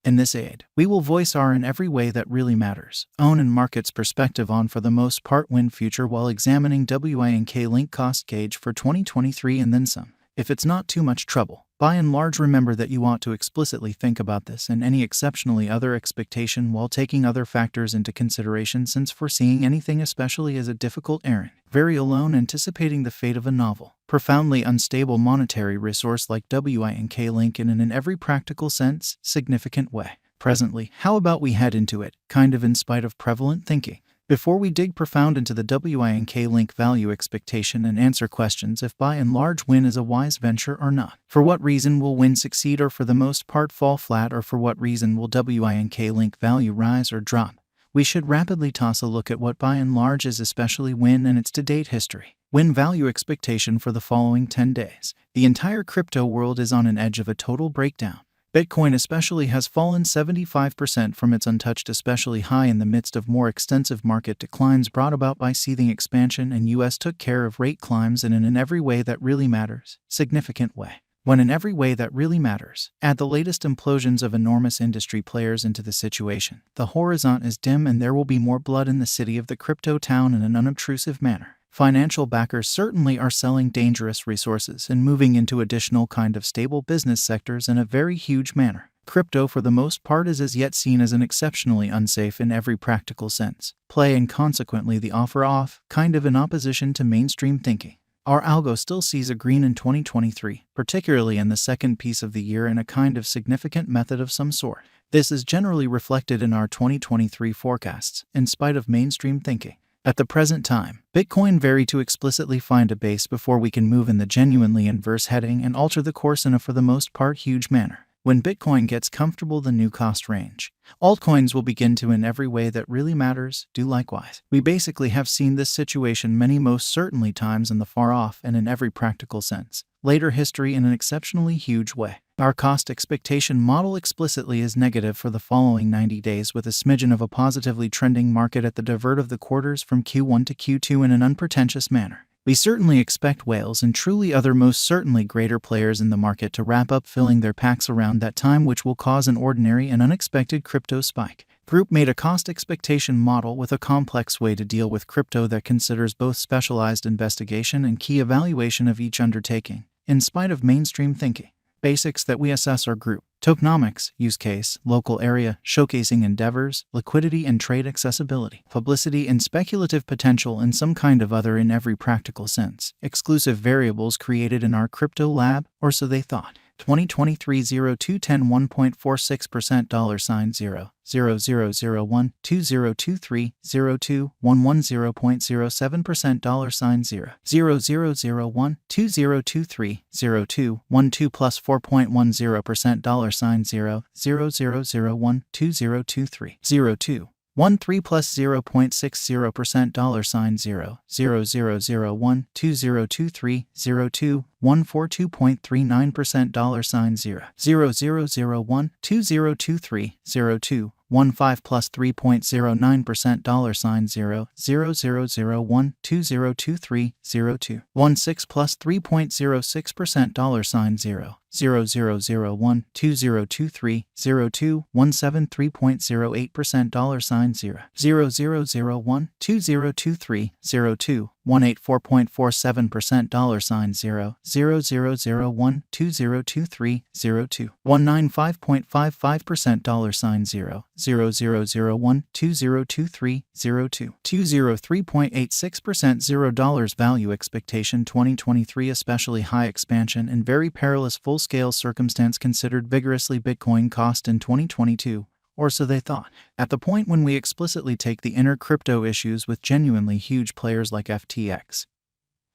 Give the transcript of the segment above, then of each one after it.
In this aid, we will voice our in every way that really matters, own and market's perspective on for the most part win future while examining WINK link cost gauge for 2023 and then some. If it's not too much trouble, by and large remember that you ought to explicitly think about this and any exceptionally other expectation while taking other factors into consideration, since foreseeing anything especially is a difficult errand, very alone anticipating the fate of a novel, profoundly unstable monetary resource like WINK link in every practical sense, significant way. Presently, how about we head into it, kind of in spite of prevalent thinking? Before we dig profound into the WINK link value expectation and answer questions if by and large win is a wise venture or not. For what reason will win succeed or for the most part fall flat, or for what reason will WINK link value rise or drop? We should rapidly toss a look at what by and large is especially win and its to-date history. Win value expectation for the following 10 days. The entire crypto world is on an edge of a total breakdown. Bitcoin especially has fallen 75% from its untouched especially high in the midst of more extensive market declines brought about by seething expansion, and US took care of rate climbs in an every way that really matters, significant way. When in every way that really matters, add the latest implosions of enormous industry players into the situation. The horizon is dim and there will be more blood in the city of the crypto town in an unobtrusive manner. Financial backers certainly are selling dangerous resources and moving into additional kind of stable business sectors in a very huge manner. Crypto for the most part is as yet seen as an exceptionally unsafe in every practical sense play, and consequently the offer off, kind of in opposition to mainstream thinking. Our algo still sees a green in 2023, particularly in the second piece of the year, in a kind of significant method of some sort. This is generally reflected in our 2023 forecasts, in spite of mainstream thinking. At the present time, Bitcoin vary to explicitly find a base before we can move in the genuinely inverse heading and alter the course in a for the most part huge manner. When Bitcoin gets comfortable the new cost range, altcoins will begin to in every way that really matters do likewise. We basically have seen this situation many most certainly times in the far off and in every practical sense later history in an exceptionally huge way. Our cost expectation model explicitly is negative for the following 90 days with a smidgen of a positively trending market at the divert of the quarters from Q1 to Q2 in an unpretentious manner. We certainly expect whales and truly other most certainly greater players in the market to wrap up filling their packs around that time, which will cause an ordinary and unexpected crypto spike. Group made a cost expectation model with a complex way to deal with crypto that considers both specialized investigation and key evaluation of each undertaking, in spite of mainstream thinking. Basics that we assess are group, tokenomics, use case, local area, showcasing endeavors, liquidity and trade accessibility, publicity and speculative potential, and some kind of other in every practical sense. Exclusive variables created in our crypto lab, or so they thought. 2023 0210 $1.46% $0 0001 2023 02 110.07% $0 0001 2023 02 12 plus 4.10% $0 0001 2023 02 13 plus 0.60% $0 0001 2023 02 142.39% $0 0001 2023 02 15 plus 3.09% $0 0001 2023 02 16 plus 3.06% $0 0001 2023 02 173.08% $0 0001 2023 02 184.47% $0 0001 2023 02 195.55% $0 0001 2023 02 203.86% $0 value expectation 2023 especially high expansion and very perilous full-scale circumstance considered vigorously Bitcoin cost in 2022. Or so they thought. At the point when we explicitly take the inner crypto issues with genuinely huge players like FTX,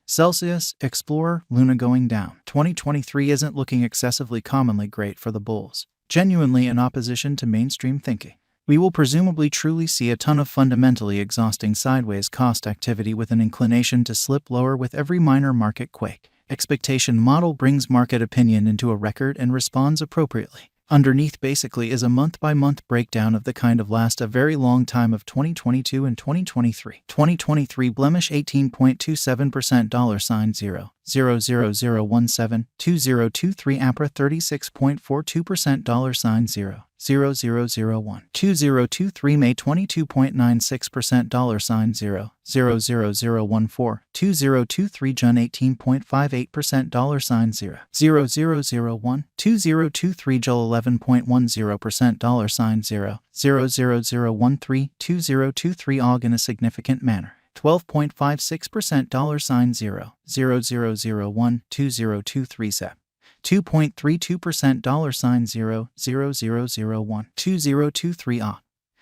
Celsius, Explorer, Luna going down, 2023 isn't looking excessively commonly great for the bulls, genuinely in opposition to mainstream thinking. We will presumably truly see a ton of fundamentally exhausting sideways cost activity with an inclination to slip lower with every minor market quake. Expectation model brings market opinion into a record and responds appropriately. Underneath basically is a month-by-month breakdown of the kind of last a very long time of 2022 and 2023. 2023 blemish 18.27% $0 $0.00172023 APRA 36.42% $0 $0001 2023 May 22.96% $0 $00014 2023 June 18.58% $0 $0001 2023 July 11.10% $0 $00013 2023 AUG in a significant manner 12.56% $0 $0001 2023 SEP 2.32% $0 $0001 2023 AUD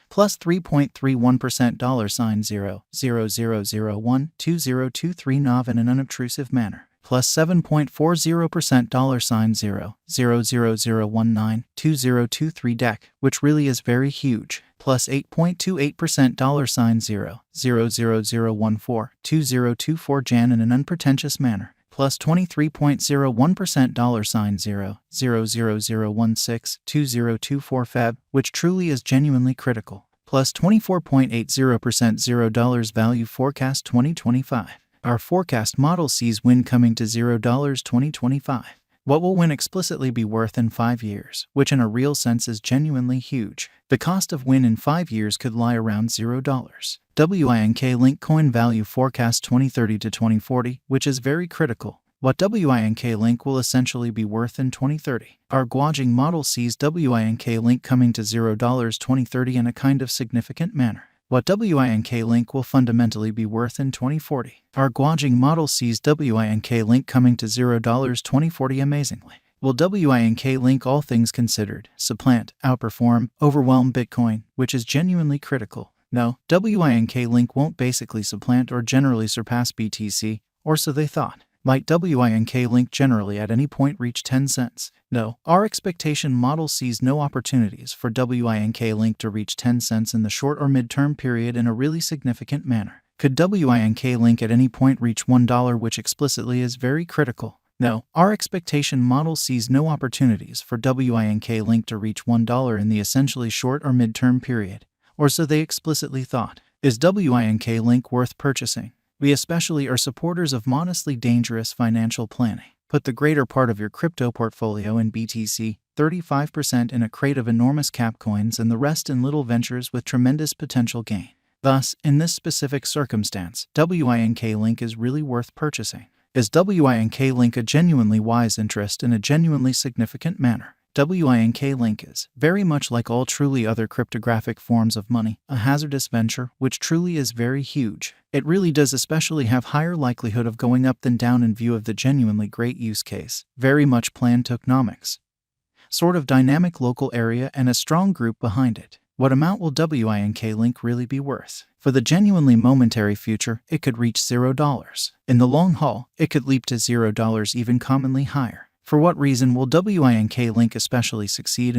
plus 3.31% $0 $0001 2023 NAV in an unobtrusive manner plus 7.40% $0 $0019 DEC, which really is very huge, plus 8.28% $0 $0014 Jan in an unpretentious manner, plus 23.01% $0 $0016 Feb, which truly is genuinely critical, plus 24.80% $0 value forecast 2025. Our forecast model sees win coming to $0 2025. What will win explicitly be worth in 5 years, which in a real sense is genuinely huge. The cost of win in 5 years could lie around $0. WINK Link coin value forecast 2030 to 2040, which is very critical. What WINK Link will essentially be worth in 2030. Our gauging model sees WINK Link coming to $0 2030 in a kind of significant manner. What WINK Link will fundamentally be worth in 2040. Our gauging model sees WINK Link coming to $0 2040 amazingly. Will WINK Link, all things considered, supplant, outperform, overwhelm Bitcoin, which is genuinely critical? No, WINK Link won't basically supplant or generally surpass BTC, or so they thought. Might WINK Link generally at any point reach 10 cents? No, our expectation model sees no opportunities for WINK Link to reach 10 cents in the short or mid-term period in a really significant manner. Could WINK Link at any point reach $1, which explicitly is very critical? No, our expectation model sees no opportunities for WINK Link to reach $1 in the essentially short or mid-term period, or so they explicitly thought. Is WINK Link worth purchasing? We especially are supporters of modestly dangerous financial planning. Put the greater part of your crypto portfolio in BTC, 35% in a crate of enormous cap coins, and the rest in little ventures with tremendous potential gain. Thus, in this specific circumstance, WINK Link is really worth purchasing. Is WINK Link a genuinely wise interest in a genuinely significant manner? WINK Link is, very much like all truly other cryptographic forms of money, a hazardous venture, which truly is very huge. It really does especially have higher likelihood of going up than down in view of the genuinely great use case, very much planned tokenomics, sort of dynamic local area and a strong group behind it. What amount will WINK Link really be worth? For the genuinely momentary future, it could reach $0. In the long haul, it could leap to $0, even commonly higher. For what reason will WINK Link especially succeed in